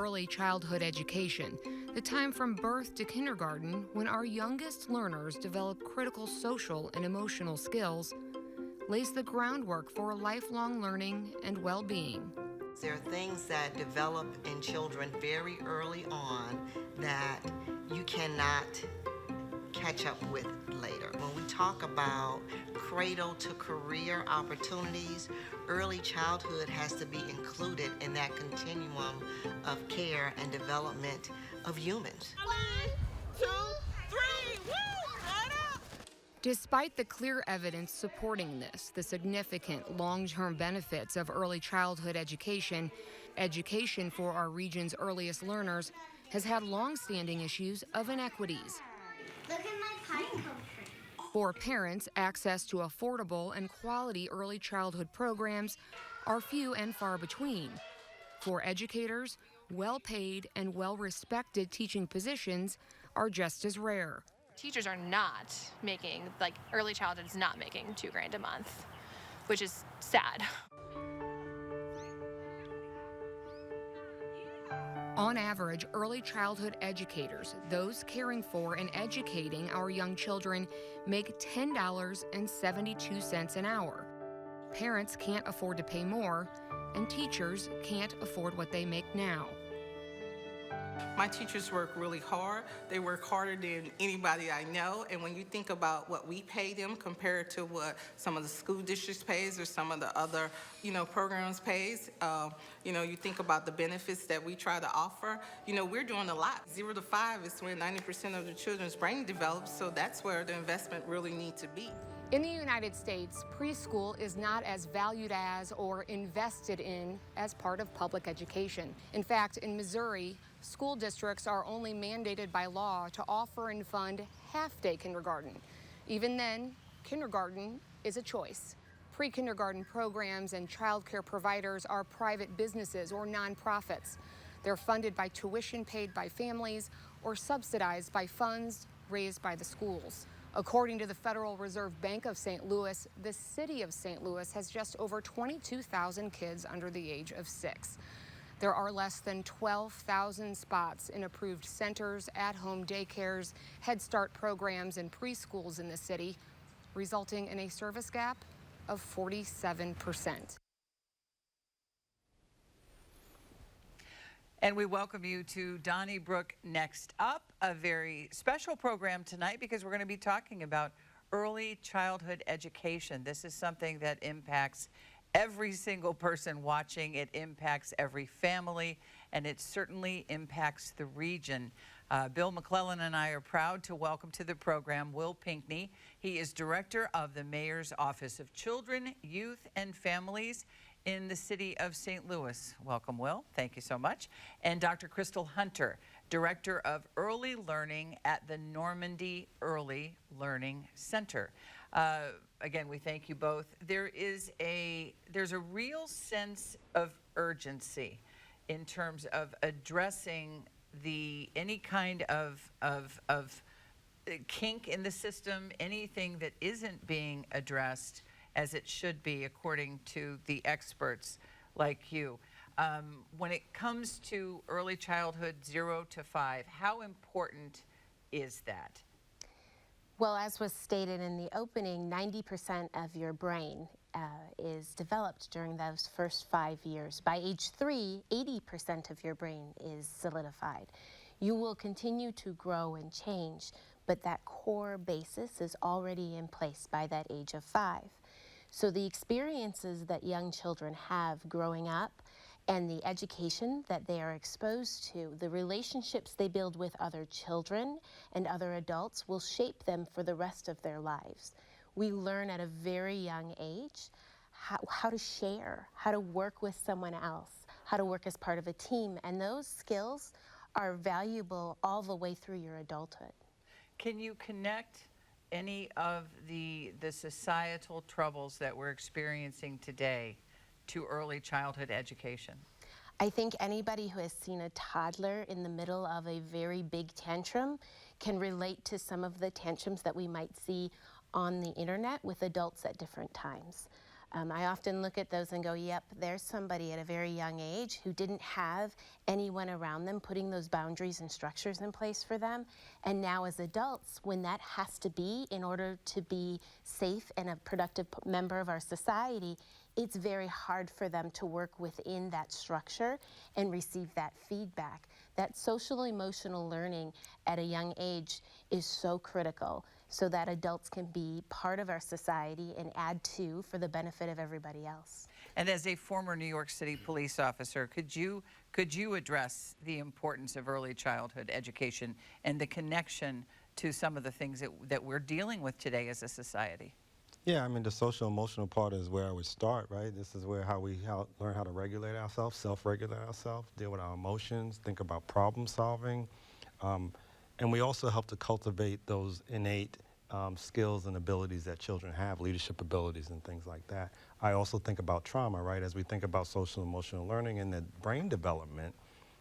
early childhood education, the time from birth to kindergarten when our youngest learners develop critical social and emotional skills, lays the groundwork for lifelong learning and well-being. There are things that develop in children very early on that you cannot catch up with later. When we talk about cradle to career opportunities, early childhood has to be included in that continuum of care and development of humans. 1, 2, 3, woo! Right up! Despite the clear evidence supporting this, the significant long-term benefits of early childhood education, education for our region's earliest learners has had long-standing issues of inequities. Look at my pine cone tree. For parents, access to affordable and quality early childhood programs are few and far between. For educators, well-paid and well-respected teaching positions are just as rare. Teachers are not making, early childhood is not making $2,000 a month, which is sad. On average, early childhood educators, those caring for and educating our young children, make $10.72 an hour. Parents can't afford to pay more, and teachers can't afford what they make now. My teachers work really hard. They work harder than anybody I know. And when you think about what we pay them compared to what some of the school districts pays or some of the other, programs pays, you think about the benefits that we try to offer. We're doing a lot. 0 to 5 is where 90% of the children's brain develops. So that's where the investment really needs to be. In the United States, preschool is not as valued as or invested in as part of public education. In fact, in Missouri, school districts are only mandated by law to offer and fund half-day kindergarten. Even then, kindergarten is a choice. Pre-kindergarten programs and child care providers are private businesses or nonprofits. They're funded by tuition paid by families or subsidized by funds raised by the schools. According to the Federal Reserve Bank of St. Louis, the city of St. Louis has just over 22,000 kids under the age of 6. There are less than 12,000 spots in approved centers, at-home daycares, Head Start programs, and preschools in the city, resulting in a service gap of 47%. And we welcome you to Donnybrook Next Up, a very special program tonight because we're going to be talking about early childhood education. This is something that impacts every single person watching. It impacts every family, and it certainly impacts the region. Bill McClellan and I are proud to welcome to the program Will Pinkney. He is director of the Mayor's Office of Children, Youth, and Families in the city of St. Louis. Welcome, Will. Thank you so much. And Dr. Crystal Hunter, Director of Early Learning at the Normandy Early Learning Center. Again, we thank you both. There's a real sense of urgency in terms of addressing any kind of kink in the system, anything that isn't being addressed as it should be, according to the experts like you. When it comes to early childhood 0 to 5, how important is that? Well, as was stated in the opening, 90% of your brain is developed during those first 5 years. By age 3, 80% of your brain is solidified. You will continue to grow and change, but that core basis is already in place by that age of 5. So the experiences that young children have growing up and the education that they are exposed to, the relationships they build with other children and other adults will shape them for the rest of their lives. We learn at a very young age how to share, how to work with someone else, how to work as part of a team, and those skills are valuable all the way through your adulthood. Can you connect any of the societal troubles that we're experiencing today to early childhood education? I think anybody who has seen a toddler in the middle of a very big tantrum can relate to some of the tantrums that we might see on the internet with adults at different times. I often look at those and go, yep, there's somebody at a very young age who didn't have anyone around them putting those boundaries and structures in place for them. And now as adults, when that has to be in order to be safe and a productive member of our society, it's very hard for them to work within that structure and receive that feedback. That social emotional learning at a young age is so critical so that adults can be part of our society and add to for the benefit of everybody else. And as a former New York City police officer, could you address the importance of early childhood education and the connection to some of the things that we're dealing with today as a society? Yeah, I mean, the social emotional part is where I would start, right? This is where we learn how to regulate ourselves, self-regulate ourselves, deal with our emotions, think about problem solving. And we also help to cultivate those innate skills and abilities that children have, leadership abilities and things like that. I also think about trauma, right? As we think about social emotional learning and the brain development,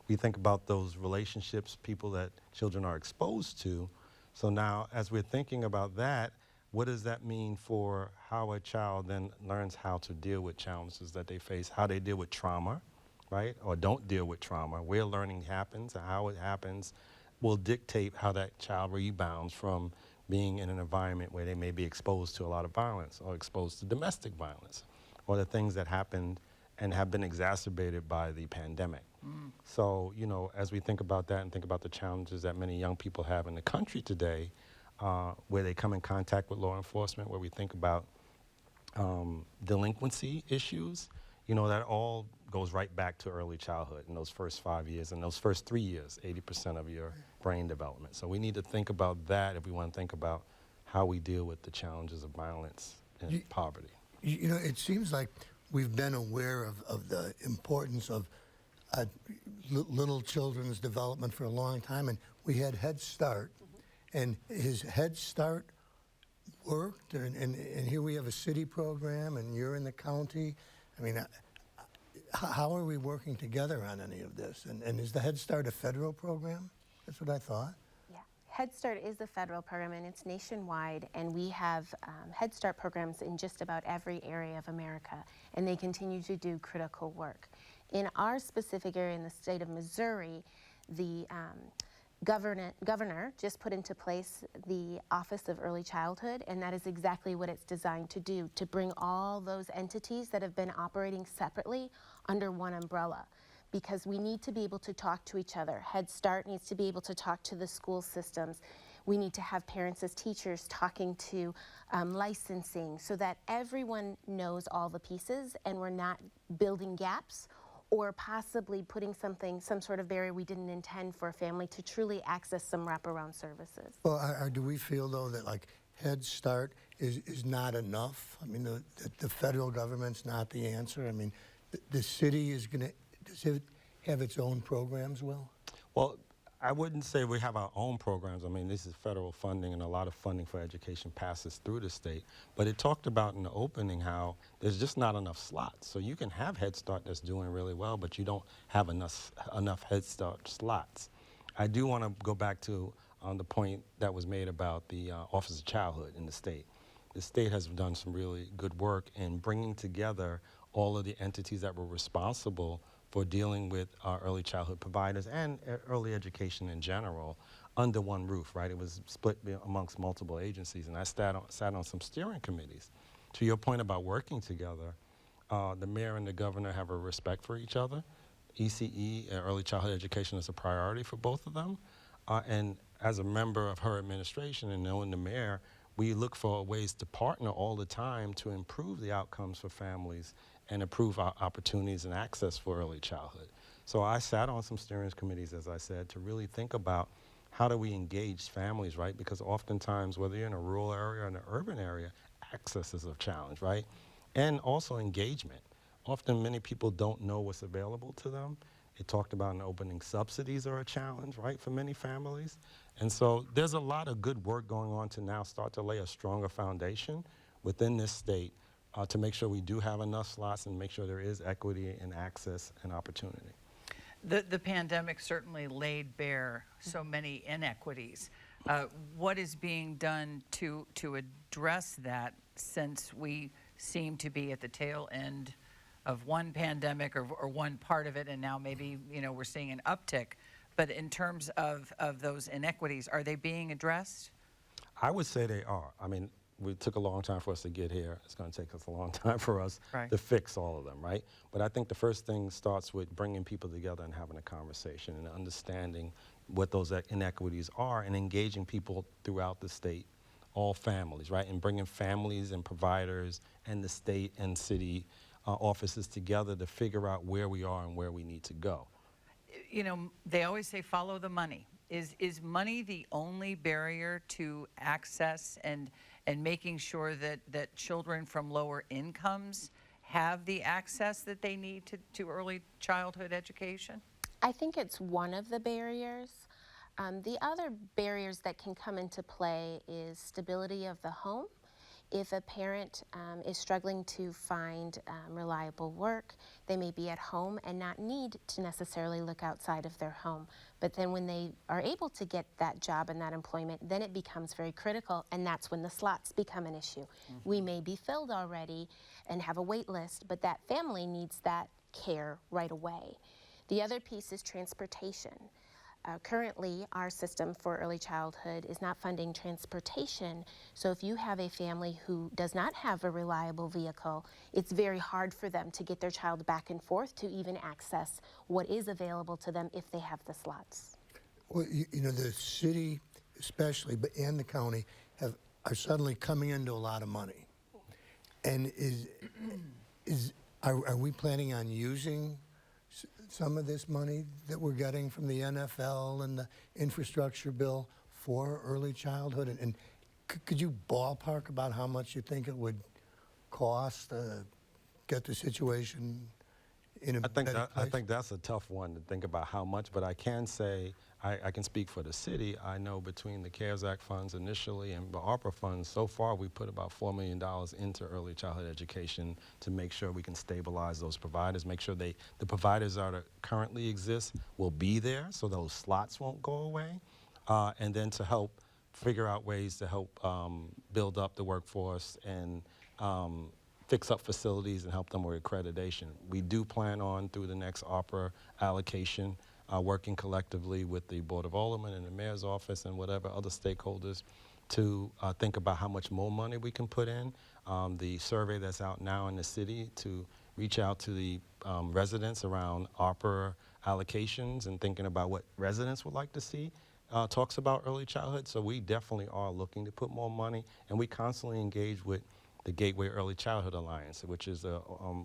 we think about those relationships, people that children are exposed to. So now, as we're thinking about that, what does that mean for how a child then learns how to deal with challenges that they face, how they deal with trauma, right? Or don't deal with trauma, where learning happens and how it happens will dictate how that child rebounds from being in an environment where they may be exposed to a lot of violence or exposed to domestic violence or the things that happened and have been exacerbated by the pandemic. So, you know, as we think about that and think about the challenges that many young people have in the country today, where they come in contact with law enforcement, where we think about delinquency issues, you know, that all goes right back to early childhood in those first 5 years. And those first 3 years, 80% of your brain development. So we need to think about that if we want to think about how we deal with the challenges of violence and poverty. You know, it seems like we've been aware of the importance of little children's development for a long time, and we had Head Start. And his Head Start worked, and here we have a city program, and you're in the county. I mean, how are we working together on any of this? And is the Head Start a federal program? That's what I thought. Yeah, Head Start is a federal program, and it's nationwide, and we have Head Start programs in just about every area of America, and they continue to do critical work. In our specific area in the state of Missouri, the governor just put into place the Office of Early Childhood, and that is exactly what it's designed to do, to bring all those entities that have been operating separately under one umbrella, because we need to be able to talk to each other. Head Start needs to be able to talk to the school systems. We need to have parents as teachers talking to licensing so that everyone knows all the pieces and we're not building gaps or possibly putting some sort of barrier we didn't intend for a family to truly access some wraparound services. Well, do we feel, though, that, like, Head Start is not enough? I mean, the federal government's not the answer? I mean, the city is going to, does it have its own programs, Will? Well, I wouldn't say we have our own programs. I mean, this is federal funding, and a lot of funding for education passes through the state. But it talked about in the opening how there's just not enough slots. So you can have Head Start that's doing really well, but you don't have enough Head Start slots. I do want to go back to the point that was made about the Office of Childhood in the state. The state has done some really good work in bringing together all of the entities that were responsible for dealing with our early childhood providers and early education in general under one roof, right? It was split amongst multiple agencies, and I sat on some steering committees. To your point about working together, the mayor and the governor have a respect for each other. ECE, early childhood education, is a priority for both of them. And as a member of her administration and knowing the mayor, we look for ways to partner all the time to improve the outcomes for families and improve our opportunities and access for early childhood. So I sat on some steering committees, as I said, to really think about how do we engage families, right? Because oftentimes, whether you're in a rural area or in an urban area, access is a challenge, right? And also engagement. Often many people don't know what's available to them. It talked about in the opening, subsidies are a challenge, right, for many families. And so there's a lot of good work going on to now start to lay a stronger foundation within this state to make sure we do have enough slots and make sure there is equity and access and opportunity. The pandemic certainly laid bare so many inequities. What is being done to address that, since we seem to be at the tail end of one pandemic or one part of it, and now maybe, we're seeing an uptick. But in terms of those inequities, are they being addressed? I would say they are. I mean, it took a long time for us to get here. It's going to take us a long time for us to fix all of them, right? But I think the first thing starts with bringing people together and having a conversation and understanding what those inequities are and engaging people throughout the state, all families, right? And bringing families and providers and the state and city offices together to figure out where we are and where we need to go. They always say follow the money. Is money the only barrier to access and making sure that children from lower incomes have the access that they need to early childhood education? I think it's one of the barriers. The other barriers that can come into play is stability of the home. If a parent is struggling to find reliable work, they may be at home and not need to necessarily look outside of their home. But then when they are able to get that job and that employment, then it becomes very critical, and that's when the slots become an issue. We may be filled already and have a wait list, but that family needs that care right away. The other piece is transportation. Currently, our system for early childhood is not funding transportation, so if you have a family who does not have a reliable vehicle, it's very hard for them to get their child back and forth to even access what is available to them if they have the slots. Well, the city especially, but and the county are suddenly coming into a lot of money. And are we planning on using some of this money that we're getting from the NFL and the infrastructure bill for early childhood? And could you ballpark about how much you think it would cost to get the situation in a better place? I think that's a tough one to think about how much, but I can say, I can speak for the city. I know between the CARES Act funds initially and the ARPA funds, so far we put about $4 million into early childhood education to make sure we can stabilize those providers, make sure the providers that currently exist will be there so those slots won't go away, and then to help figure out ways to help build up the workforce and fix up facilities and help them with accreditation. We do plan on, through the next ARPA allocation, working collectively with the Board of Aldermen and the Mayor's office and whatever other stakeholders to think about how much more money we can put in. The survey that's out now in the city to reach out to the residents around ARPA allocations and thinking about what residents would like to see talks about early childhood. So we definitely are looking to put more money, and we constantly engage with the Gateway Early Childhood Alliance, which is a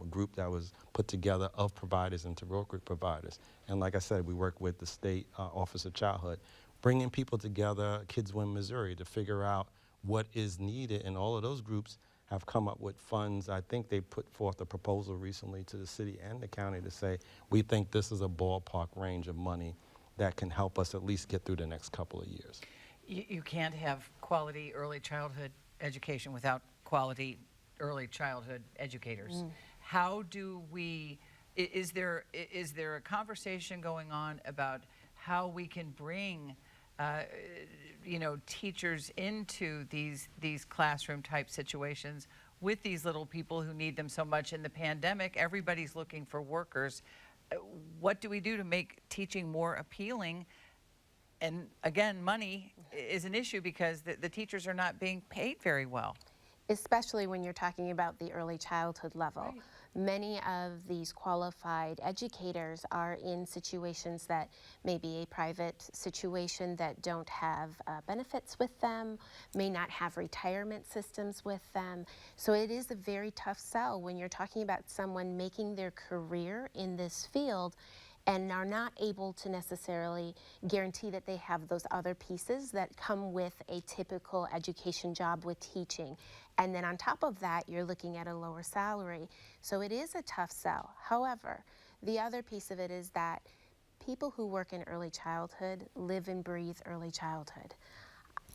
group that was put together of providers and to broker providers. And like I said, we work with the State Office of Childhood, bringing people together, Kids Win Missouri, to figure out what is needed. And all of those groups have come up with funds. I think they put forth a proposal recently to the city and the county to say, we think this is a ballpark range of money that can help us at least get through the next couple of years. You can't have quality early childhood education without quality early childhood educators. How do we, is there a conversation going on about how we can bring teachers into these classroom type situations with these little people who need them so much? In the pandemic, everybody's looking for workers. What do we do to make teaching more appealing? And again, money is an issue because the teachers are not being paid very well. Especially when you're talking about the early childhood level. Right. Many of these qualified educators are in situations that may be a private situation that don't have benefits with them, may not have retirement systems with them. So it is a very tough sell when you're talking about someone making their career in this field and are not able to necessarily guarantee that they have those other pieces that come with a typical education job with teaching. And then on top of that, you're looking at a lower salary. So it is a tough sell. However, the other piece of it is that people who work in early childhood live and breathe early childhood.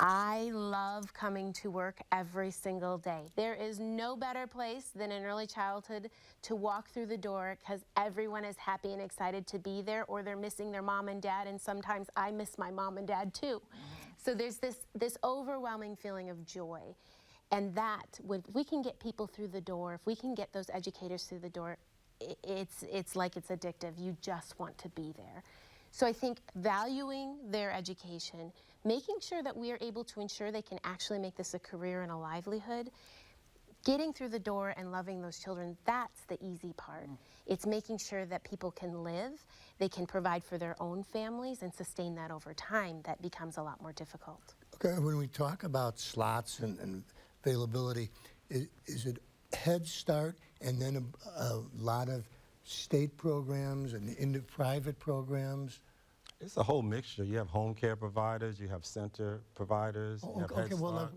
I love coming to work every single day. There is no better place than in early childhood to walk through the door because everyone is happy and excited to be there, or they're missing their mom and dad, and sometimes I miss my mom and dad too. So there's this overwhelming feeling of joy. And that, if we can get people through the door, if we can get those educators through the door, it's like it's addictive. You just want to be there. So I think valuing their education, making sure that we are able to ensure they can actually make this a career and a livelihood, getting through the door and loving those children, that's the easy part. It's making sure that people can live, they can provide for their own families and sustain that over time. That becomes a lot more difficult. Okay, when we talk about slots and availability, is it Head Start and then a lot of state programs and into private programs? It's a whole mixture. You have home care providers, you have center providers, you have Head well,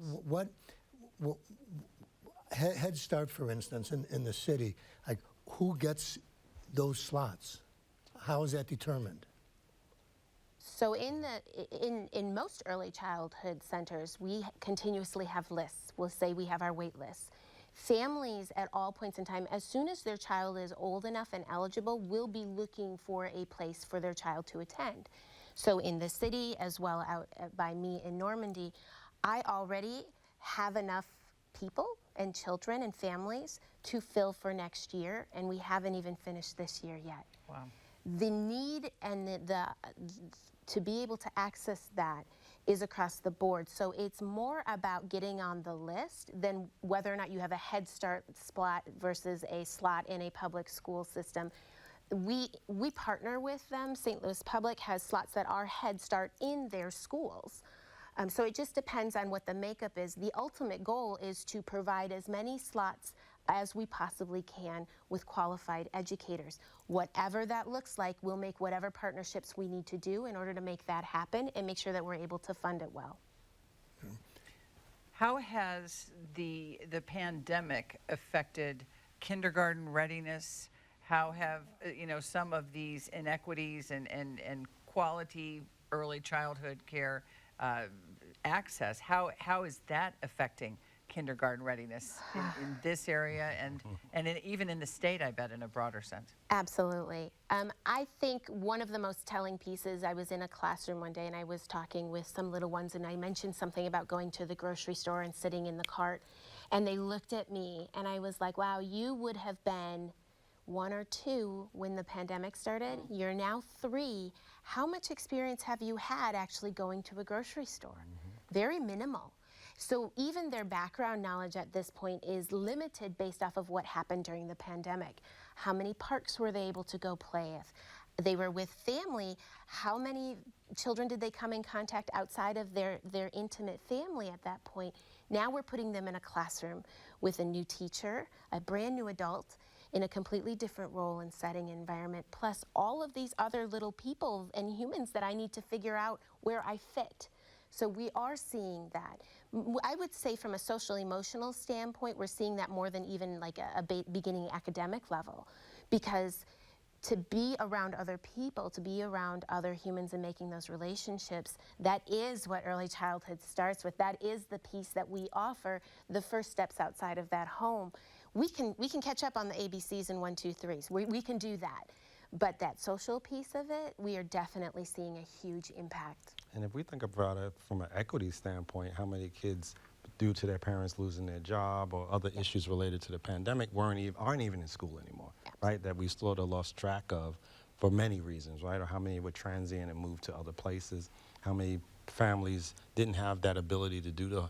Starts. Head Start, for instance, in the city, like who gets those slots? How is that determined? So in most early childhood centers, we continuously have lists. We'll say we have our wait lists. Families at all points in time, as soon as their child is old enough and eligible, will be looking for a place for their child to attend. So in the city, as well out by me in Normandy, I already have enough people and children and families to fill for next year, and we haven't even finished this year yet. Wow. The need and to be able to access that is across the board. So it's more about getting on the list than whether or not you have a Head Start slot versus a slot in a public school system. We partner with them. St. Louis Public has slots that are Head Start in their schools. So it just depends on what the makeup is. The ultimate goal is to provide as many slots as we possibly can with qualified educators. Whatever that looks like, we'll make whatever partnerships we need to do in order to make that happen and make sure that we're able to fund it well. How has the pandemic affected kindergarten readiness? How have some of these inequities and quality early childhood care access? How is that affecting kindergarten readiness in this area and even in the state, I bet, in a broader sense? Absolutely. I think one of the most telling pieces, I was in a classroom one day and I was talking with some little ones and I mentioned something about going to the grocery store and sitting in the cart, and they looked at me and I was like, wow, you would have been 1 or 2 when the pandemic started. You're now 3. How much experience have you had actually going to a grocery store? Very minimal. So even their background knowledge at this point is limited based off of what happened during the pandemic. How many parks were they able to go play with? They were with family. How many children did they come in contact outside of their intimate family at that point? Now we're putting them in a classroom with a new teacher, a brand new adult, in a completely different role and setting environment, plus all of these other little people and humans that I need to figure out where I fit. So we are seeing that. I would say from a social emotional standpoint, we're seeing that more than even like a beginning academic level, because to be around other people, to be around other humans and making those relationships, that is what early childhood starts with. That is the piece that we offer, the first steps outside of that home. We can catch up on the ABCs and 1, 2, 3s. We can do that. But that social piece of it, we are definitely seeing a huge impact. And if we think about it from an equity standpoint, how many kids, due to their parents losing their job or other issues related to the pandemic, aren't even in school anymore, right? That we sort of lost track of for many reasons, right? Or how many were transient and moved to other places? How many families didn't have that ability to do the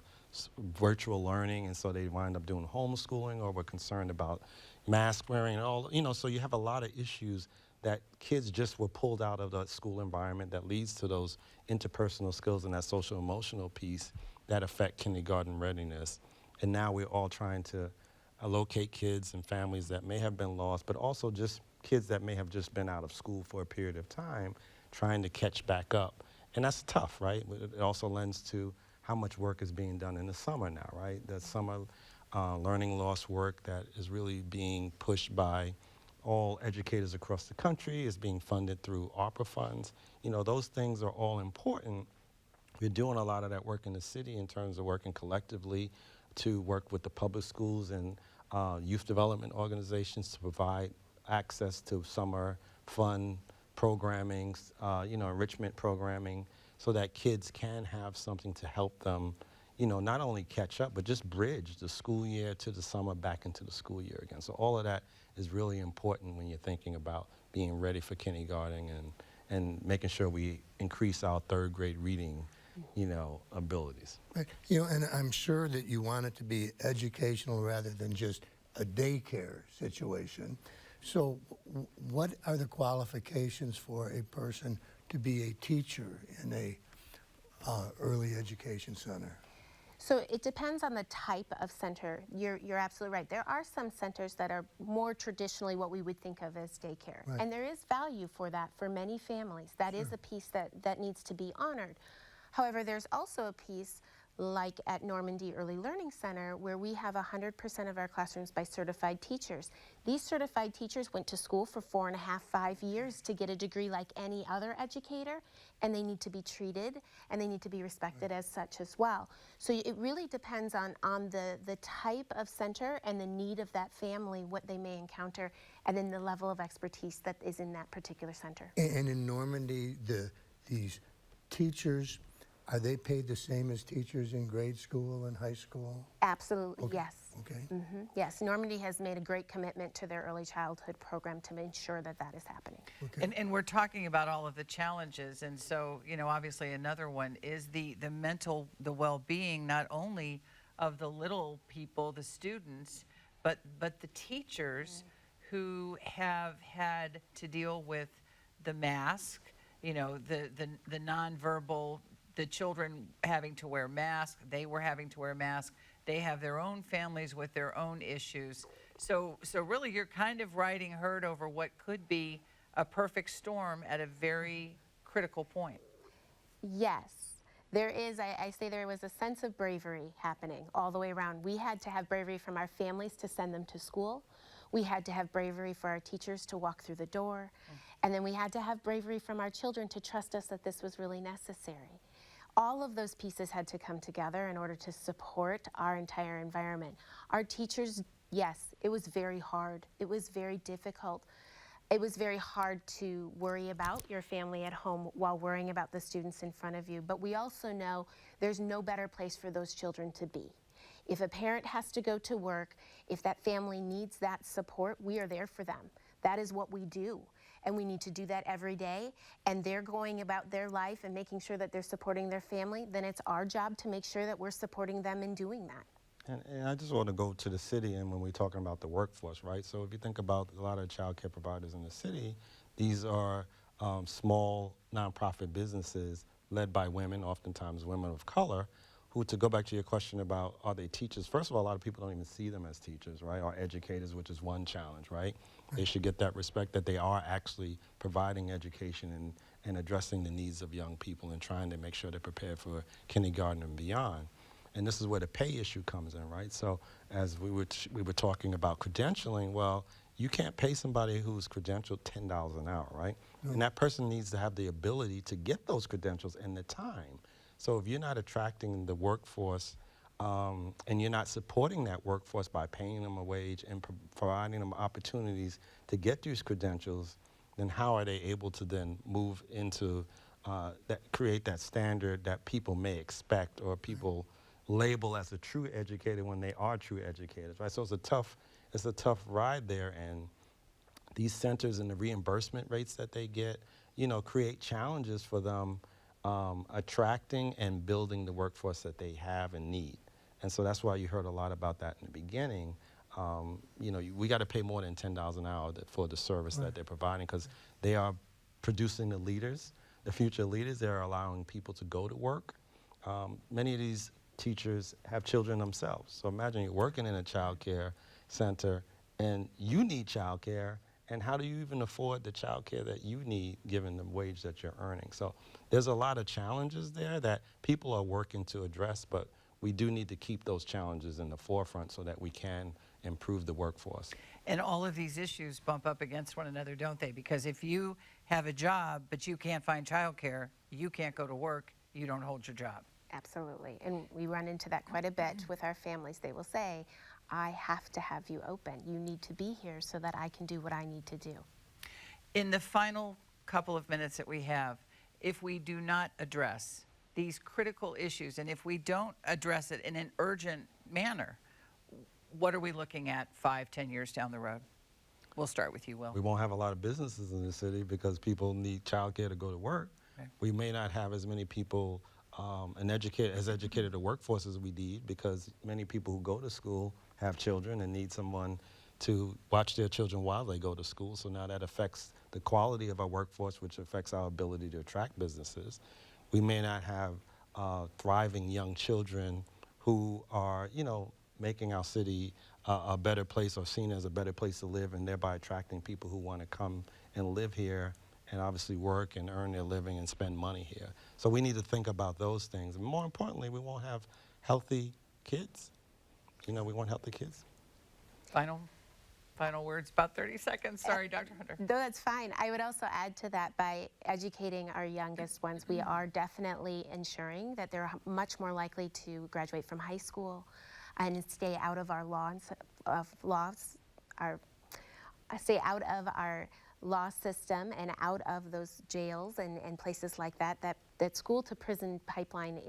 virtual learning, and so they wind up doing homeschooling, or were concerned about mask wearing and all, so you have a lot of issues that kids just were pulled out of the school environment that leads to those interpersonal skills and that social emotional piece that affect kindergarten readiness. And now we're all trying to allocate kids and families that may have been lost, but also just kids that may have just been out of school for a period of time, trying to catch back up. And that's tough, right? It also lends to how much work is being done in the summer now, right? That summer learning loss work that is really being pushed by all educators across the country, is being funded through ARPA funds. Those things are all important. We're doing a lot of that work in the city in terms of working collectively to work with the public schools and youth development organizations to provide access to summer fun programming, enrichment programming, so that kids can have something to help them, not only catch up, but just bridge the school year to the summer back into the school year again. So all of that is really important when you're thinking about being ready for kindergarten and making sure we increase our third grade reading, abilities. Right. And I'm sure that you want it to be educational rather than just a daycare situation. So what are the qualifications for a person to be a teacher in a early education center? So it depends on the type of center. You're absolutely right. There are some centers that are more traditionally what we would think of as daycare. Right. And there is value for that for many families. That is a piece that needs to be honored. However, there's also a piece like at Normandy Early Learning Center where we have 100% of our classrooms by certified teachers. These certified teachers went to school for 4.5, 5 years to get a degree like any other educator, and they need to be treated and they need to be respected as such as well. So it really depends on the type of center and the need of that family, what they may encounter, and then the level of expertise that is in that particular center. And in Normandy, these teachers, are they paid the same as teachers in grade school and high school? Absolutely, Okay. yes. Okay. Yes, Normandy has made a great commitment to their early childhood program to ensure that that is happening. Okay. And we're talking about all of the challenges, and so, obviously another one is the the well-being, not only of the little people, the students, but the teachers who have had to deal with the mask, the nonverbal, the children having to wear masks, they were having to wear masks, they have their own families with their own issues. So really you're kind of riding herd over what could be a perfect storm at a very critical point. Yes, there is, I say there was a sense of bravery happening all the way around. We had to have bravery from our families to send them to school. We had to have bravery for our teachers to walk through the door. And then we had to have bravery from our children to trust us that this was really necessary. All of those pieces had to come together in order to support our entire environment. Our teachers, yes, it was very hard. It was very difficult. It was very hard to worry about your family at home while worrying about the students in front of you. But we also know there's no better place for those children to be. If a parent has to go to work, if that family needs that support, we are there for them. That is what we do. And we need to do that every day, and they're going about their life and making sure that they're supporting their family, then it's our job to make sure that we're supporting them in doing that. And I just want to go to the city, and when we're talking about the workforce, right? So if you think about a lot of child care providers in the city, these are small nonprofit businesses led by women, oftentimes women of color, who, to go back to your question about are they teachers, first of all, a lot of people don't even see them as teachers, right, or educators, which is one challenge, right? They should get that respect that they are actually providing education and addressing the needs of young people and trying to make sure they're prepared for kindergarten and beyond. And this is where the pay issue comes in, right? So as we were talking about credentialing, well, you can't pay somebody who's credentialed $10 an hour, right? And that person needs to have the ability to get those credentials and the time. So if you're not attracting the workforce and you're not supporting that workforce by paying them a wage and providing them opportunities to get these credentials, then how are they able to then move into create that standard that people may expect or people label as a true educator when they are true educators, right? So it's a tough ride there, and these centers and the reimbursement rates that they get, create challenges for them attracting and building the workforce that they have and need. And so that's why you heard a lot about that in the beginning. We got to pay more than $10 an hour for the service that they're providing, because they are producing the leaders, the future leaders. They're allowing people to go to work. Many of these teachers have children themselves. So imagine you're working in a child care center and you need child care, and how do you even afford the child care that you need given the wage that you're earning? So there's a lot of challenges there that people are working to address, but we do need to keep those challenges in the forefront so that we can improve the workforce. And all of these issues bump up against one another, don't they? Because if you have a job but you can't find child care, you can't go to work, you don't hold your job. Absolutely, and we run into that quite a bit with our families. They will say, I have to have you open. You need to be here so that I can do what I need to do. In the final couple of minutes that we have, if we do not address these critical issues, and if we don't address it in an urgent manner, what are we looking at 5, 10 years down the road? We'll start with you, Will. We won't have a lot of businesses in the city because people need childcare to go to work. Okay. We may not have as many people educated a workforce as we need because many people who go to school have children and need someone to watch their children while they go to school. So now that affects the quality of our workforce, which affects our ability to attract businesses. We may not have thriving young children who are, making our city a better place or seen as a better place to live, and thereby attracting people who want to come and live here and obviously work and earn their living and spend money here. So we need to think about those things. And more importantly, we won't have healthy kids. We want healthy kids. Final words, about 30 seconds. Sorry, Dr. Hunter. No, that's fine. I would also add to that, by educating our youngest ones, we are definitely ensuring that they're much more likely to graduate from high school and stay out of our stay out of our law system and out of those jails and places like that. That school to prison pipeline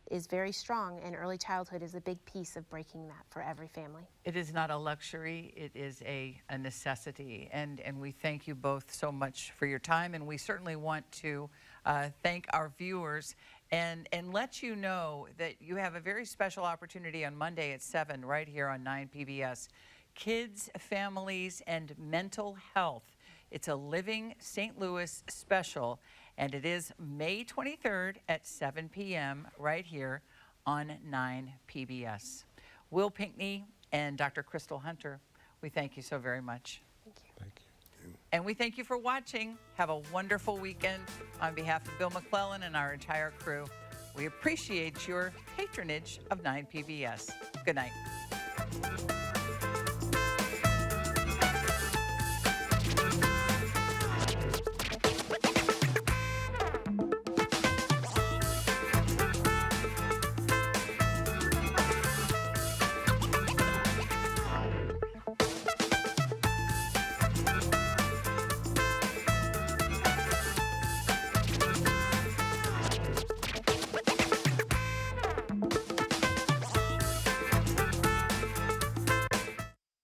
is very strong, and early childhood is a big piece of breaking that for every family. It is not a luxury, it is a necessity, and we thank you both so much for your time, and we certainly want to thank our viewers and let you know that you have a very special opportunity on Monday at 7 right here on 9 PBS. Kids, Families, and Mental Health. It's a Living St. Louis special, and it is May 23rd at 7 p.m. right here on 9 PBS. Will Pinkney and Dr. Crystal Hunter, we thank you so very much. Thank you. Thank you. And we thank you for watching. Have a wonderful weekend. On behalf of Bill McClellan and our entire crew, we appreciate your patronage of 9 PBS. Good night.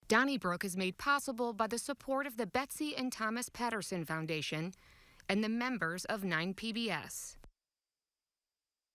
Donnybrook is made possible by the support of the Betsy and Thomas Patterson Foundation and the members of 9 PBS.